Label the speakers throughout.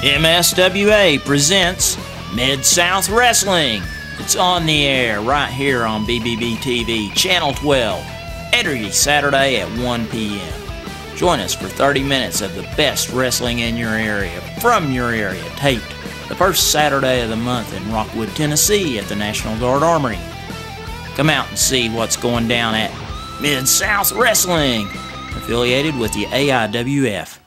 Speaker 1: MSWA presents Mid-South Wrestling. It's on the air right here on BBB-TV, Channel 12, every Saturday at 1 p.m. Join us for 30 minutes of the best wrestling in your area, from your area, taped the first Saturday of the month in Rockwood, Tennessee at the National Guard Armory. Come out and see what's going down at Mid-South Wrestling, affiliated with the AIWF.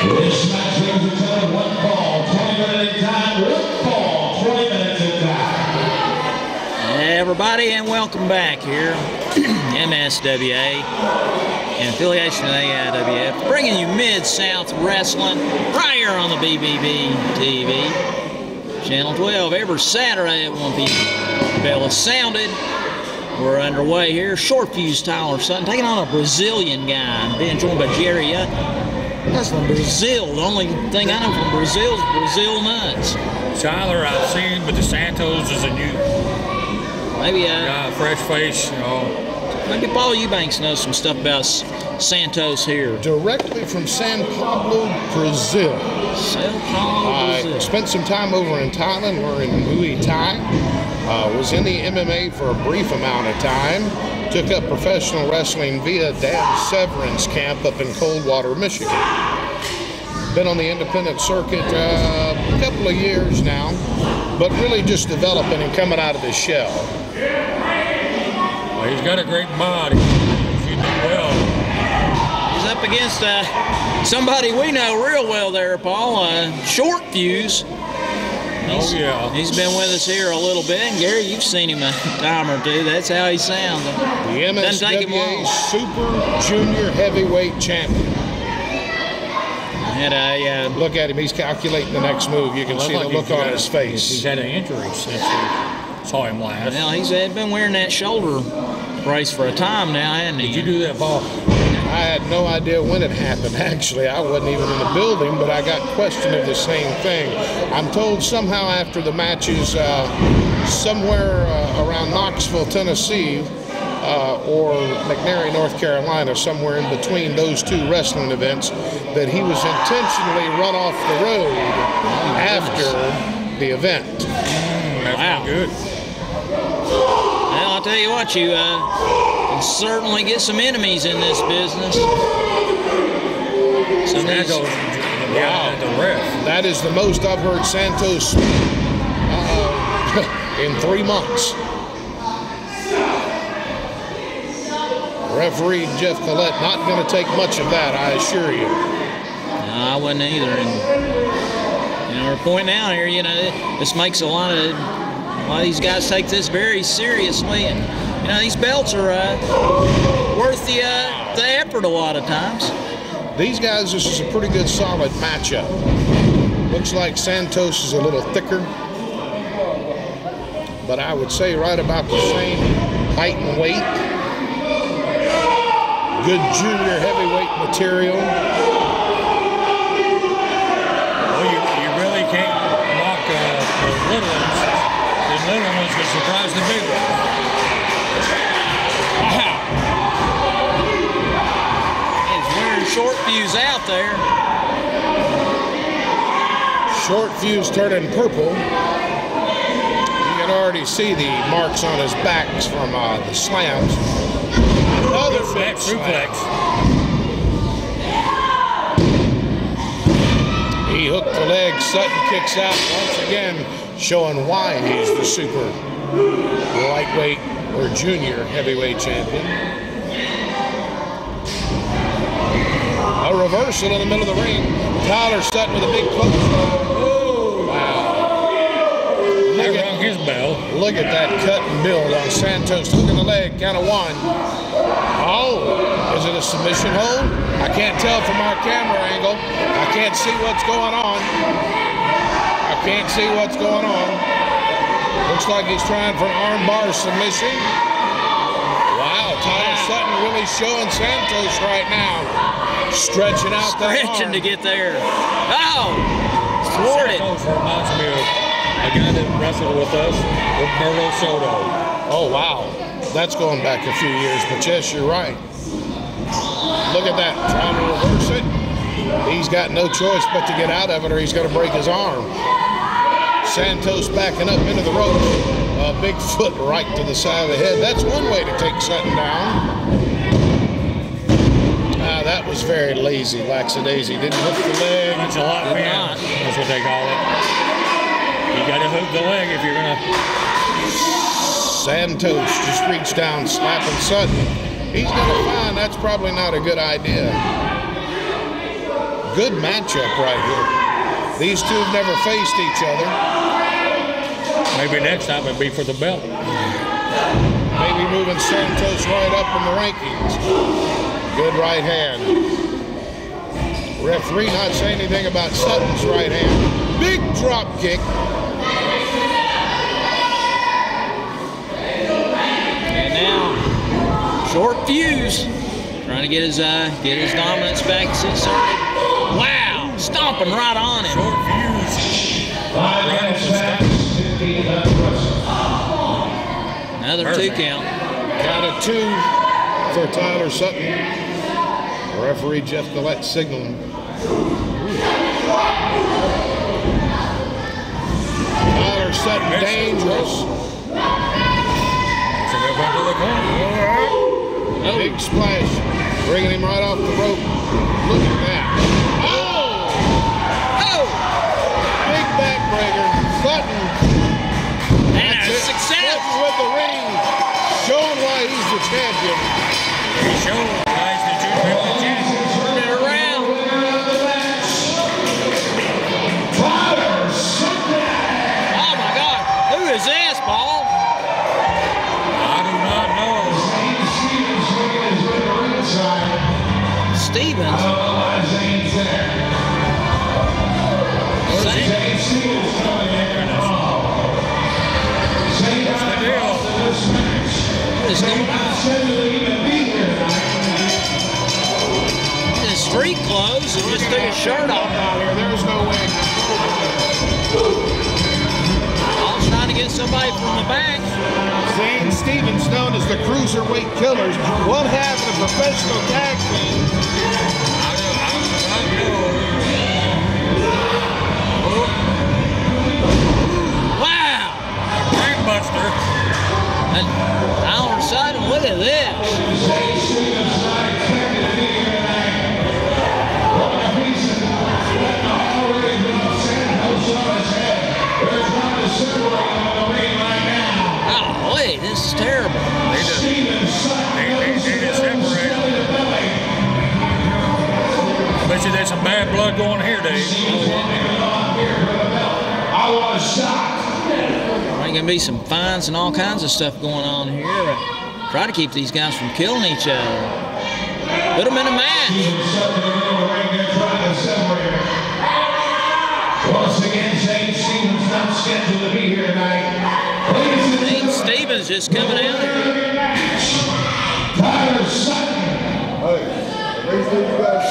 Speaker 2: This match brings a total of 1 ball, 20 minutes in time. 1 ball, 20 minutes in time.
Speaker 1: Hey everybody, and welcome back here. MSWA, in affiliation with AIWF, bringing you Mid-South Wrestling right here on the BBB-TV, Channel 12, every Saturday at 1 p.m. Bell is sounded. We're underway here. Short fuse Tyler Sutton taking on a Brazilian guy, being joined by Jerry. That's from Brazil. The only thing I know from Brazil is Brazil nuts.
Speaker 3: Tyler, I've seen, but the Santos is a new.
Speaker 1: Maybe
Speaker 3: fresh face, you know.
Speaker 1: Maybe Paul Eubanks knows some stuff about Santos here.
Speaker 4: Directly from San Pablo, Brazil.
Speaker 1: Sao Paulo, Brazil.
Speaker 4: I spent some time over in Thailand, learning Muay Thai. Was in the MMA for a brief amount of time. Took up professional wrestling via Dan Severin's camp up in Coldwater, Michigan. Been on the independent circuit a couple of years now, but really just developing and coming out of his shell.
Speaker 3: Well, he's got a great body. He did well.
Speaker 1: He's up against somebody we know real well there, Paul. Short fuse.
Speaker 3: Oh, yeah.
Speaker 1: He's been with us here a little bit. And Gary, you've seen him a time or two. That's how he sounds.
Speaker 4: The MSWA Super Junior Heavyweight Champion.
Speaker 1: And
Speaker 4: look at him. He's calculating the next move. You can see the look on his face.
Speaker 3: He's had an injury since we saw him last.
Speaker 1: Well, he's been wearing that shoulder brace for a time now, hasn't he?
Speaker 3: Did you do that, Paul?
Speaker 4: I had no idea when it happened, actually. I wasn't even in the building, but I got questioned of the same thing. I'm told somehow after the matches, somewhere around Knoxville, Tennessee, or McNairy, North Carolina, somewhere in between those two wrestling events, that he was intentionally run off the road after the event.
Speaker 3: Wow. Good.
Speaker 1: Well, I'll tell you what, you can certainly get some enemies in this business.
Speaker 3: Santos, wow. The ref.
Speaker 4: That is the most I've heard Santos speak in 3 months. Referee Jeff Collette not going to take much of that, I assure you.
Speaker 1: No, I wouldn't either. And we're pointing out here, this makes a lot of these guys take this very seriously, and these belts are worth the effort a lot of times.
Speaker 4: These guys, this is a pretty good solid matchup. Looks like Santos is a little thicker, but I would say right about the same height and weight. Good junior heavyweight material.
Speaker 3: Well, you really can't knock the little ones. The little ones will surprise the big ones.
Speaker 1: Wow. He's wearing short fuse out there.
Speaker 4: Short fuse turning purple. You can already see the marks on his backs from the slams. Another big suplex. He hooked the leg. Sutton kicks out once again, showing why he's the super lightweight or junior heavyweight champion. A reversal in the middle of the ring. Tyler Sutton with a big close. Oh, wow.
Speaker 3: His bell.
Speaker 4: Look at that cut and build on Santos. Hooking the leg, count of 1. Oh, is it a submission hold? I can't tell from our camera angle. I can't see what's going on. Looks like he's trying for an armbar submission. Wow, Tyler Sutton really showing Santos right now. Stretching out that arm.
Speaker 1: Stretching to get there. Oh, thwarted.
Speaker 3: Santos reminds me of a guy that wrestled with us, Roberto Soto.
Speaker 4: Oh, wow. that's going back a few years, but yes, you're right. Look at that, trying to reverse it. He's got no choice but to get out of it or he's going to break his arm. Santos backing up into the ropes. A big foot right to the side of the head. That's one way to take Sutton down. That was very lazy, lackadaisy. Didn't hook the leg.
Speaker 3: That's a lot pin. That's what they call it. You got to hook the leg if you're going to.
Speaker 4: Santos just reached down, slapping Sutton. He's going to find that's probably not a good idea. Good matchup right here. These two have never faced each other.
Speaker 3: Maybe next time it'll be for the belt.
Speaker 4: Maybe moving Santos right up in the rankings. Good right hand. Referee not saying anything about Sutton's right hand. Big drop kick.
Speaker 1: And now, short fuse. Trying to get his dominance back inserted. Wow, stomping right on him.
Speaker 3: Short fuse.
Speaker 1: Another 2 count.
Speaker 4: Count of 2 for Tyler Sutton. Referee Jeff Gillette signaling. Tyler Sutton dangerous. Big splash. Bringing him right off the rope. Look at that. Oh! Big backbreaker. Sutton.
Speaker 1: And a success.
Speaker 4: Sutton with the ring. Showing why he's the champion.
Speaker 3: He showed guys that you're the champion.
Speaker 1: Turn it around. Oh my God. Who is this, Paul?
Speaker 3: I do not know.
Speaker 1: Stevens.
Speaker 3: What's the deal?
Speaker 1: What is going on? In his street clothes and just took his shirt off.
Speaker 4: There's no way.
Speaker 1: Paul's trying to get somebody from the back.
Speaker 4: Zane Stevens, known as the Cruiserweight Killers, one half of the professional tag team.
Speaker 1: Wow!
Speaker 3: Brainbuster.
Speaker 1: And Tyler Sutton, look at this. Oh, wait, this is terrible.
Speaker 3: They just separate. Bet you there's some bad blood going here, Dave.
Speaker 2: I was shocked.
Speaker 1: There's going to be some fines and all kinds of stuff going on here. Try to keep these guys from killing each other. Put them in a match.
Speaker 2: Once again, Zane Stevens not scheduled to be here tonight.
Speaker 1: Zane Stevens just coming out.
Speaker 2: Tyler Sutton.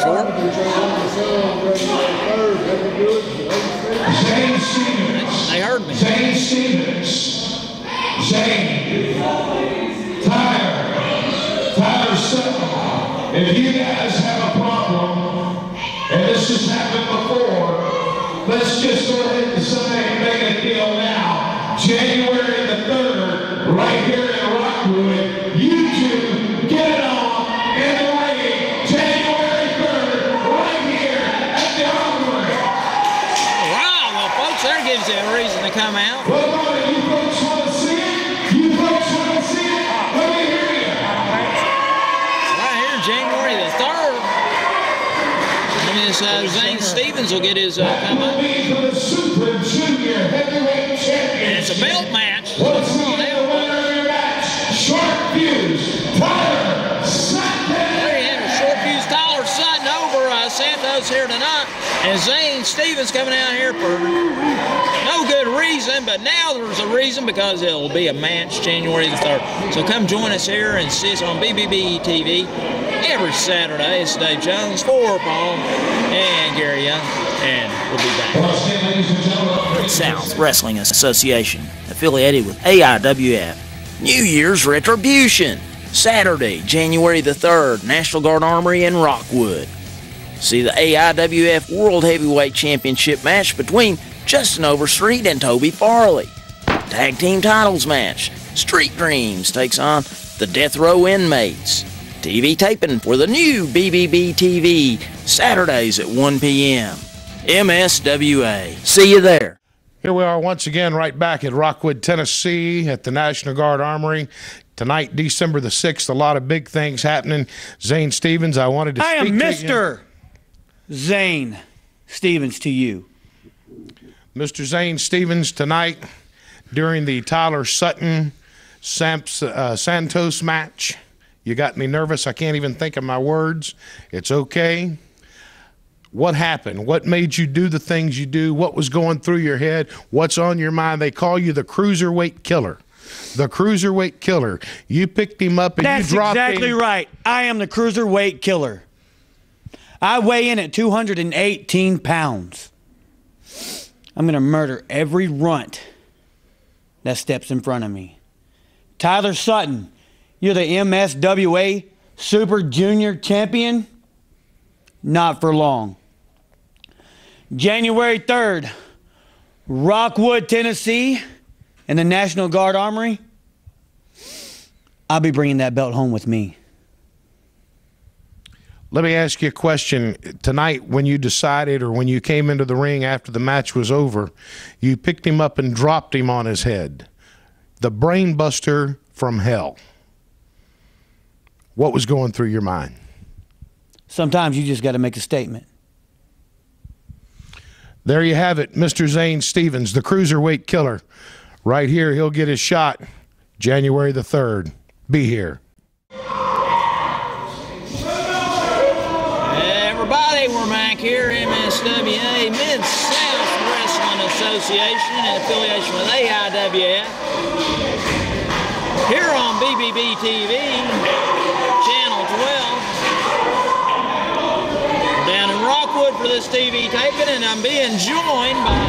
Speaker 1: Short.
Speaker 2: Zane Stevens.
Speaker 1: They heard me.
Speaker 2: Zane Stevens. Zane. Tyler Sutton. If you guys have a problem, and this has happened before, let's just go ahead and say make a deal now. January the 3rd, right here in Rockwood, you two get it on in the ring. January 3rd, right here at the Armory.
Speaker 1: Wow, well, folks, that gives you a reason to come out.
Speaker 2: Well, you folks want to see it? You folks want to see it? Let me hear you.
Speaker 1: Right here, January the 3rd. And this Zane Stevens will get his come up.
Speaker 2: For the Super Junior Heavyweight Champion.
Speaker 1: And it's a belt match.
Speaker 2: What's the winner of your match? Short fuse, Tyler Sutton.
Speaker 1: There you have it, short fuse Tyler Sutton over Santos here tonight. And Zane Stevens coming out here for no good reason, but now there's a reason because it'll be a match January the 3rd. So come join us here and see us on BBB-TV every Saturday. It's Dave Jones for Paul and Gary Young, and we'll be back. South Wrestling Association, affiliated with AIWF. New Year's Retribution, Saturday, January the 3rd, National Guard Armory in Rockwood. See the AIWF World Heavyweight Championship match between Justin Overstreet and Toby Farley. Tag Team Titles match, Street Dreams takes on the Death Row Inmates. TV taping for the new BBB-TV, Saturdays at 1 p.m. MSWA. See you there.
Speaker 4: Here we are once again right back at Rockwood, Tennessee at the National Guard Armory. Tonight, December the 6th, a lot of big things happening. Zane Stevens, I wanted to speak to you.
Speaker 5: I am Mr. Zane Stevens to you.
Speaker 4: Mr. Zane Stevens, tonight during the Tyler Sutton Santos match, you got me nervous. I can't even think of my words. It's okay. What happened? What made you do the things you do? What was going through your head? What's on your mind? They call you the cruiserweight killer. The cruiserweight killer. You picked him up and you dropped him.
Speaker 5: That's exactly right. I am the cruiserweight killer. I weigh in at 218 pounds. I'm going to murder every runt that steps in front of me. Tyler Sutton, you're the MSWA Super Junior Champion? Not for long. January 3rd, Rockwood, Tennessee, in the National Guard Armory. I'll be bringing that belt home with me.
Speaker 4: Let me ask you a question. Tonight, when you decided or when you came into the ring after the match was over, you picked him up and dropped him on his head. The brain buster from hell. What was going through your mind?
Speaker 5: Sometimes you just got to make a statement.
Speaker 4: There you have it, Mr. Zane Stevens, the cruiserweight killer. Right here, he'll get his shot January the 3rd. Be here.
Speaker 1: Everybody, we're back here, MSWA, Mid-South Wrestling Association, in affiliation with AIWF. Here on BBB-TV, Channel 12. Down in Rockwood for this TV taping, and I'm being joined by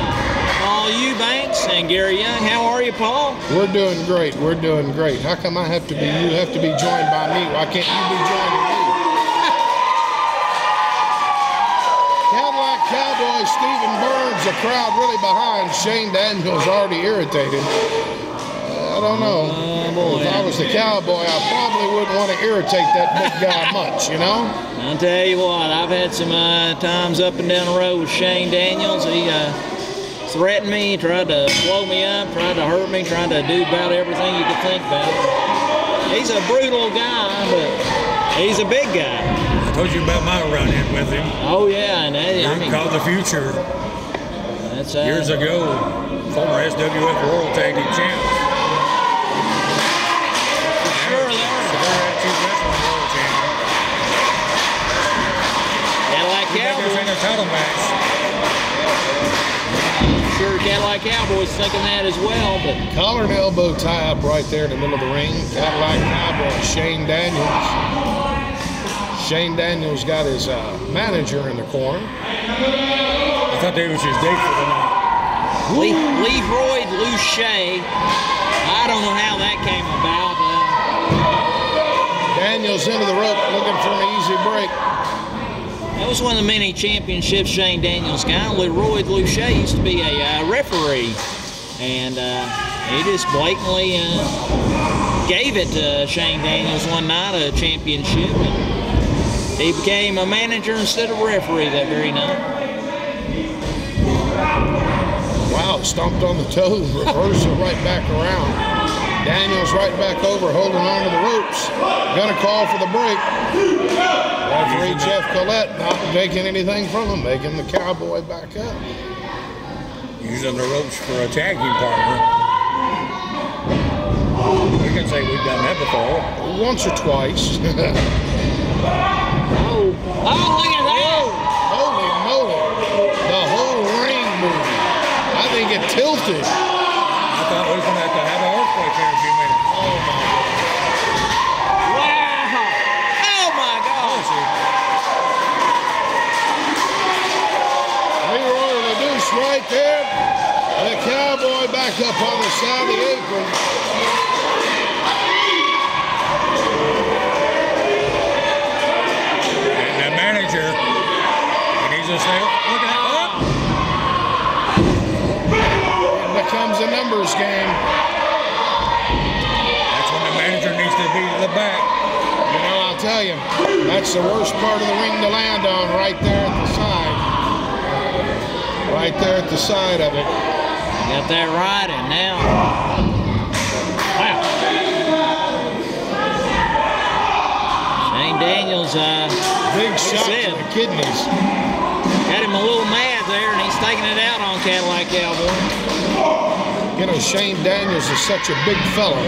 Speaker 1: Paul Eubanks and Gary Young. How are you, Paul?
Speaker 4: We're doing great. We're doing great. How come I have to be, you have to be joined by me? Why can't you be joined by me? Cadillac Cowboy Stephen Burns, the crowd really behind. Shane Daniels already irritated. I don't know. If I was the cowboy, I probably wouldn't want to irritate that big guy much, you know?
Speaker 1: I'll tell you what, I've had some times up and down the road with Shane Daniels. He threatened me, tried to blow me up, tried to hurt me, tried to do about everything you could think about. He's a brutal guy, but he's a big guy.
Speaker 3: I told you about my run-in with him.
Speaker 1: Oh, yeah. And I mean,
Speaker 3: called the Future.
Speaker 1: That's
Speaker 3: years ago, former SWF World Tag Team Champs.
Speaker 1: Sure, they are. Cadillac Cowboys.
Speaker 3: In a title match.
Speaker 1: Sure, Cadillac Cowboys thinking that as well, but
Speaker 4: collar and elbow tie up right there in the middle of the ring. Cadillac Cowboy, Shane Daniels. Shane Daniels got his manager in the corner.
Speaker 3: I thought that was his date for the night.
Speaker 1: Leroy Luce. I don't know how that came about.
Speaker 4: Daniels into the rope looking for an easy break.
Speaker 1: That was one of the many championships Shane Daniels got. Leroy Luce used to be a referee, and he just blatantly gave it to Shane Daniels one night, a championship. And he became a manager instead of a referee that very night.
Speaker 4: Wow, stomped on the toe, reversal right back around. Daniels right back over, holding on to the ropes. Gonna call for the break. Referee Jeff Collette not taking anything from him, making the Cowboy back up.
Speaker 3: Using the ropes for a tag team partner. We can say we've done that before.
Speaker 4: Once or twice.
Speaker 1: Oh, look at that!
Speaker 4: Holy moly. The whole ring moved. I think it tilted.
Speaker 3: I thought we were going to have an earthquake here in a few minutes.
Speaker 4: Oh my God.
Speaker 1: Wow! Oh my gosh!
Speaker 4: Leroy Laduce right there. The Cowboy back up on the side of the apron.
Speaker 3: to the back.
Speaker 4: You know, I'll tell you, that's the worst part of the ring to land on, right there at the side. Right there at the side of it.
Speaker 1: Got that right, and now, wow. Shane Daniels,
Speaker 4: Big shot to the kidneys.
Speaker 1: got him a little mad there, and he's taking it out on Cadillac Cowboy.
Speaker 4: You know, Shane Daniels is such a big fella.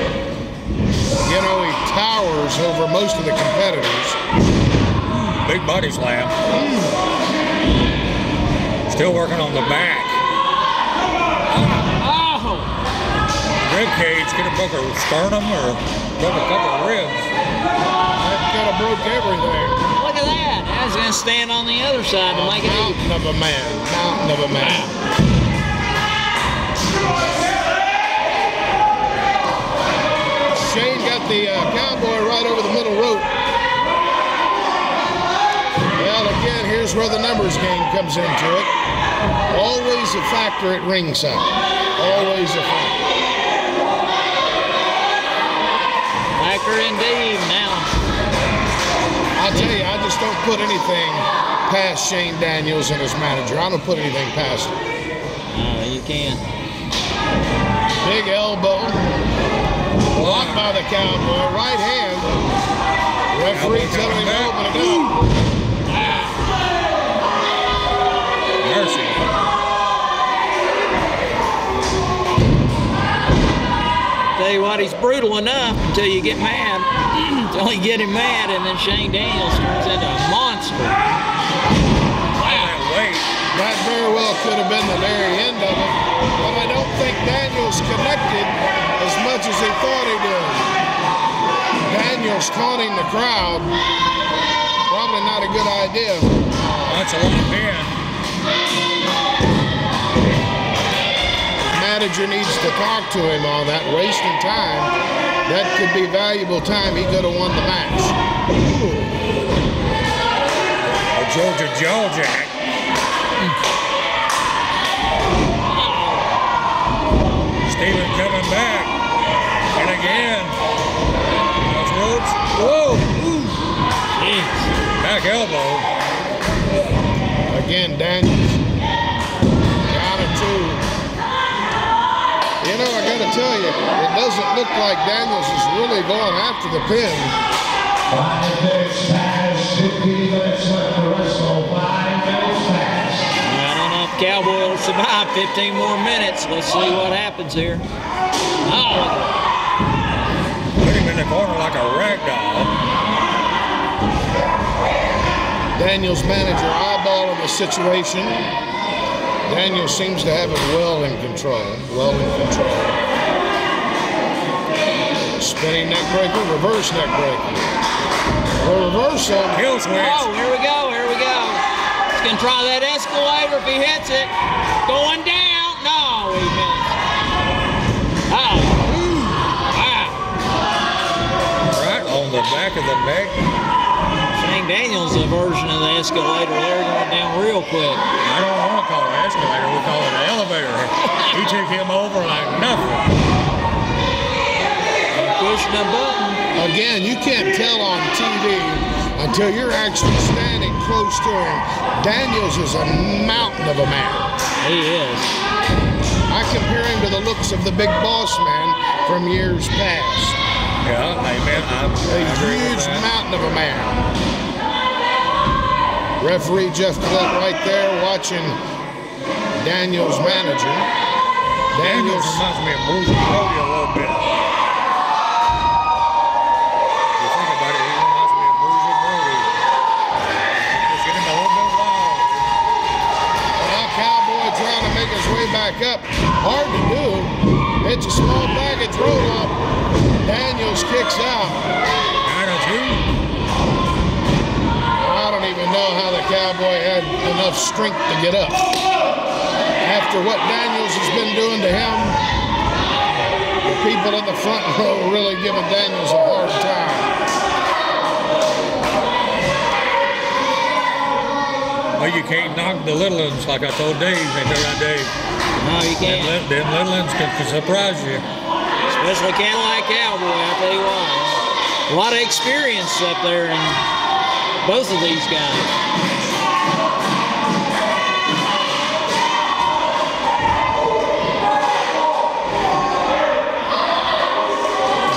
Speaker 4: You know, he towers over most of the competitors.
Speaker 3: Big body slam. Still working on the back.
Speaker 1: Oh!
Speaker 3: Rib cage could have broke a sternum or broke a couple of ribs.
Speaker 4: That could have broke everything.
Speaker 1: Look at that. Now he's going to stand on the other side to make it even.
Speaker 4: Mountain of a man. Mountain of a man. Shane got the cowboy right over the middle rope. Well, again, here's where the numbers game comes into it. Always a factor at ringside. Always a factor.
Speaker 1: Factor indeed now.
Speaker 4: I'll tell you, I just don't put anything past Shane Daniels and his manager. I don't put anything past him.
Speaker 1: No, you can't.
Speaker 4: Big elbow. Blocked by the cowboy. Right hand. Referee telling him to open it up.
Speaker 3: Mercy.
Speaker 1: Tell you what, he's brutal enough until you get mad. Until you get him mad, and then Shane Daniels turns into a monster.
Speaker 3: That weight.
Speaker 4: That very well could have been the very end of it. But I don't think Daniels connected as much as he thought he did. Daniels taunting the crowd. Probably not a good idea.
Speaker 3: That's a long pin.
Speaker 4: Manager needs to talk to him on that, wasting time. That could be valuable time. He could have won the match.
Speaker 3: A Georgia jaw jack. Steven coming back. And again. That's ropes. Whoa. Ooh. Back elbow.
Speaker 4: Again, Daniels. Down to 2. You know, I gotta tell you, it doesn't look like Daniels is really going after the pin.
Speaker 2: 5 minutes past, 15 minutes left to wrestle. 5 minutes past.
Speaker 1: I don't know if Cowboy will survive 15 more minutes. Let's see what happens here. Oh, look at that.
Speaker 3: Put him in the corner like a rag doll.
Speaker 4: Daniels' manager eyeballing the situation. Daniel seems to have it well in control. Well in control. Spinning neck breaker, reverse neck breaker. A reversal.
Speaker 3: Kill switch.
Speaker 1: Oh, here we go, here we go. He's going to try that escalator if he hits it. Going down. No, he missed. Oh. Wow.
Speaker 3: Right on the back of the neck.
Speaker 1: Shane Daniels' version of the escalator there going down real quick.
Speaker 3: I don't want to call it an escalator. We call it an elevator. He took him over like nothing.
Speaker 1: Pushing a button.
Speaker 4: Again, you can't tell on TV until you're actually standing close to him. Daniels is a mountain of a man.
Speaker 1: He is.
Speaker 4: I compare him to the looks of the Big Boss Man from years past.
Speaker 3: Yeah, amen. I agree with
Speaker 4: Huge
Speaker 3: that.
Speaker 4: mountain of a man. Referee Jeff Clint right there watching Daniels' manager.
Speaker 3: Daniels reminds me of Bruce Brody a little bit. If you think about it, he reminds me of Bruce Brody. Just getting a little bit wild.
Speaker 4: Well, Cowboy trying to make his way back up. Hard to do. It's a small baggage roll up. Daniels kicks out.
Speaker 3: 9-2.
Speaker 4: I don't even know how the Cowboy had enough strength to get up. After what Daniels has been doing to him, the people in the front row really giving Daniels a hard time.
Speaker 3: Well, you can't knock the little ones like I told Dave. Ain't that right, Dave?
Speaker 1: No, you can't.
Speaker 3: Them little ones can surprise you.
Speaker 1: Especially Cadillac Cowboy, I tell you what. A lot of experience up there in both of these guys.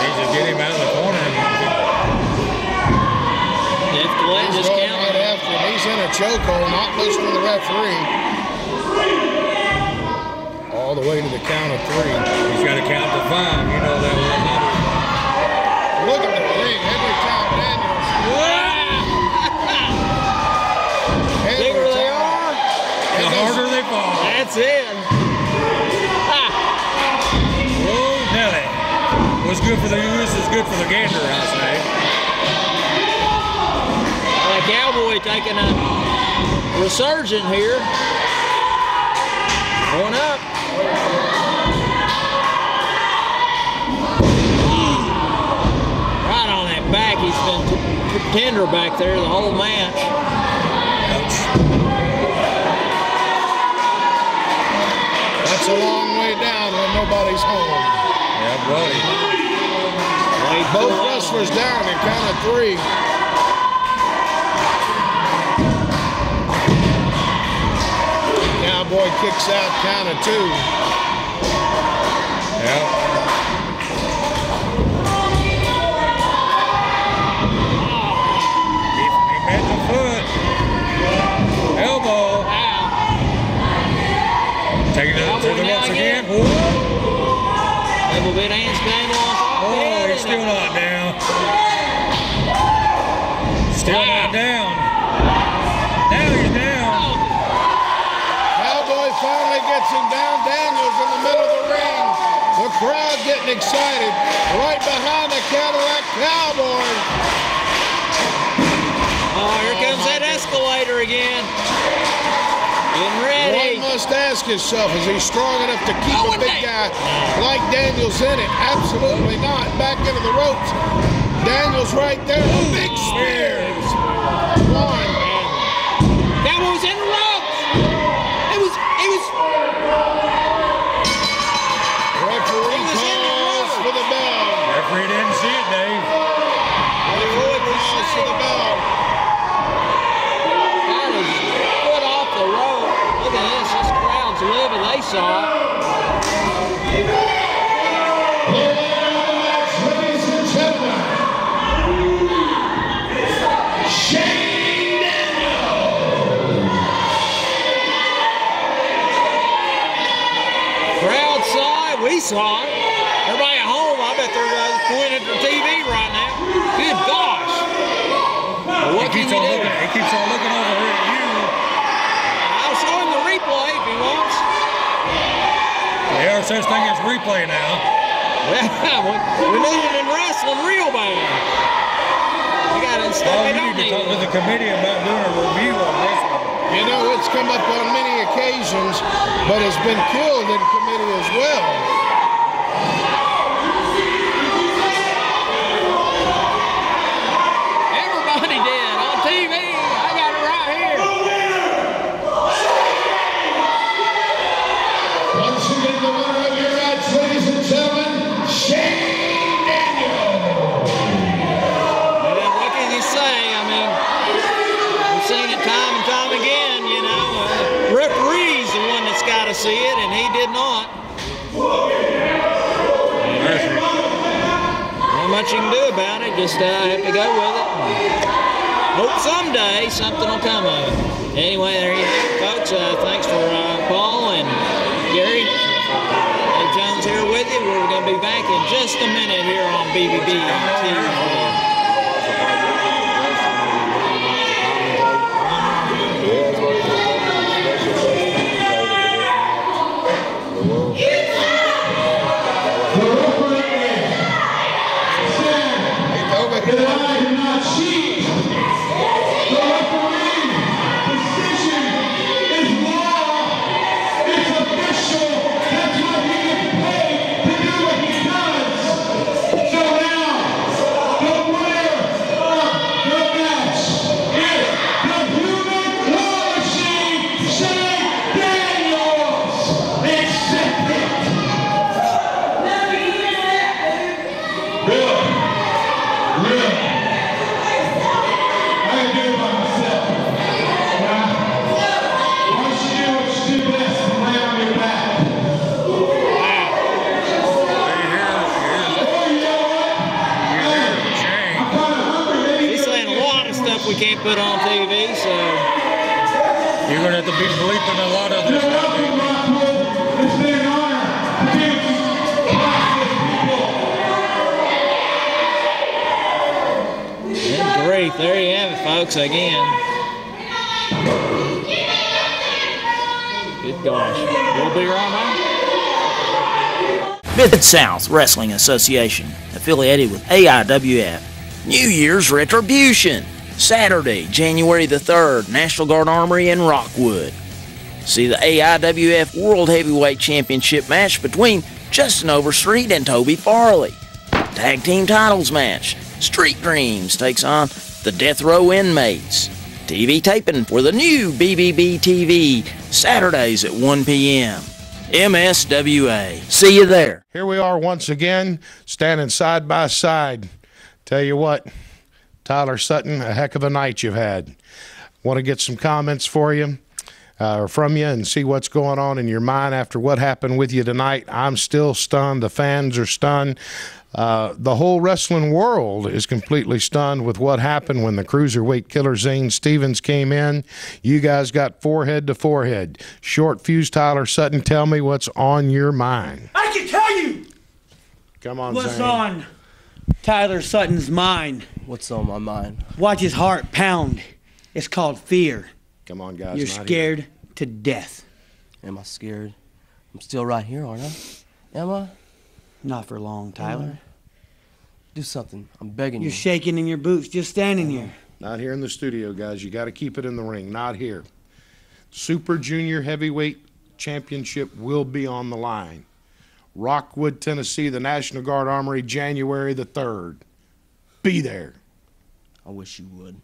Speaker 3: Needs to get him out of the corner.
Speaker 1: Just
Speaker 4: going
Speaker 1: count.
Speaker 4: right after him. He's in a chokehold, not listening to the referee. All the way to the count of 3.
Speaker 3: He's got to count to 5. You know that one.
Speaker 4: Look at the ring. Every time Daniels.
Speaker 1: Bigger they are,
Speaker 3: The harder they fall.
Speaker 1: that's it.
Speaker 3: Oh, Nelly. What's good for the goose is good for the gander, I say.
Speaker 1: Cowboy taking a resurgent here. Going up. Right on that back. He's been tender back there the whole match.
Speaker 4: That's a long way down when nobody's home.
Speaker 3: Yeah, buddy.
Speaker 4: Both wrestlers down in count of 3. Cowboy kicks out, count of 2.
Speaker 3: Yep. He met the foot. Elbow. Taking it to the ropes again.
Speaker 1: Double bit handstand on.
Speaker 3: Oh, he's still not down. Still not down. Now he's down.
Speaker 4: Cowboy finally gets him down. Daniels in the middle of the ring. The crowd getting excited. Right behind the Cadillac Cowboy.
Speaker 1: Oh, here comes that escalator again. Getting ready.
Speaker 4: One must ask himself, is he strong enough to keep a big guy like Daniels in it? Absolutely not. Back into the ropes. Daniels right there. A big spear. One.
Speaker 1: That was in the ropes. It was.
Speaker 4: Referee calls for the bell.
Speaker 3: Referee didn't see it, Dave.
Speaker 4: Referee calls for the bell.
Speaker 1: Got his foot off the rope. Look at this. This crowd's living. They saw it.
Speaker 2: Ladies and gentlemen, Shane Daniels.
Speaker 1: Crowd saw it. We saw it. Everybody at home, I bet they're pointing at the TV right now. Good gosh. Well, what can you do?
Speaker 3: He keeps on looking over here at you.
Speaker 1: I'll show him the replay if he wants.
Speaker 3: There are such thing as replay now.
Speaker 1: We need it in wrestling real bad. We got to
Speaker 3: Oh, you need to talk to the committee about doing a review of this one.
Speaker 4: You know, it's come up on many occasions, but has been killed in committee as well.
Speaker 1: Everybody did on TV. I got it right here.
Speaker 2: Once again, the winner of your match, ladies and gentlemen, Shane Daniels.
Speaker 1: And what can you say? I mean, we've seen it time and time again, you know. Referee's the one that's got to see it, and he did not. Not much you can do about it, just have to go with it. Hope someday something will come of it. Anyway, there you have it, folks. Thanks for Paul and Gary. Dave Jones here with you. We're going to be back in just a minute here on BBB-TV.
Speaker 2: That I do not cheat. The referee decision is law. It's official. That's what he gets paid to do what he does. So now, the winner of the match is the human claw machine, Shane Daniels. Accept it. Really?
Speaker 1: we can't put on TV, so
Speaker 3: You're going to have to be bleeping a lot of this now, baby.
Speaker 2: It's been an honor to be with
Speaker 1: good grief. There you have it, folks, again. Good gosh. We'll be right now. Mid-South Wrestling Association, affiliated with AIWF. New Year's Retribution, Saturday, January the 3rd, National Guard Armory in Rockwood. See the AIWF World Heavyweight Championship match between Justin Overstreet and Toby Farley. Tag Team Titles match, Street Dreams takes on the Death Row Inmates. TV taping for the new BBB-TV, Saturdays at 1 p.m. MSWA. See you there.
Speaker 4: Here we are once again, standing side by side. Tell you what, Tyler Sutton, a heck of a night you've had. Want to get some comments for you, from you, and see what's going on in your mind after what happened with you tonight. I'm still stunned. The fans are stunned. The whole wrestling world is completely stunned with what happened when the cruiserweight killer Zane Stevens came in. You guys got forehead to forehead. Short fuse, Tyler Sutton, tell me what's on your mind.
Speaker 5: I can tell you
Speaker 4: Come on,
Speaker 5: what's
Speaker 4: Zane.
Speaker 5: on Tyler Sutton's mind.
Speaker 6: What's on my mind?
Speaker 5: Watch his heart pound. It's called fear.
Speaker 4: Come on, guys.
Speaker 5: You're
Speaker 4: not
Speaker 5: scared
Speaker 4: here.
Speaker 5: to death.
Speaker 6: Am I scared? I'm still right here, aren't I? Am I?
Speaker 5: Not for long, Tyler.
Speaker 6: Do something. I'm begging
Speaker 5: You're
Speaker 6: you.
Speaker 5: shaking in your boots just standing here.
Speaker 4: Not here in the studio, guys. You got to keep it in the ring. Not here. Super Junior Heavyweight Championship will be on the line. Rockwood, Tennessee, the National Guard Armory, January the 3rd. Be there.
Speaker 6: I wish you would.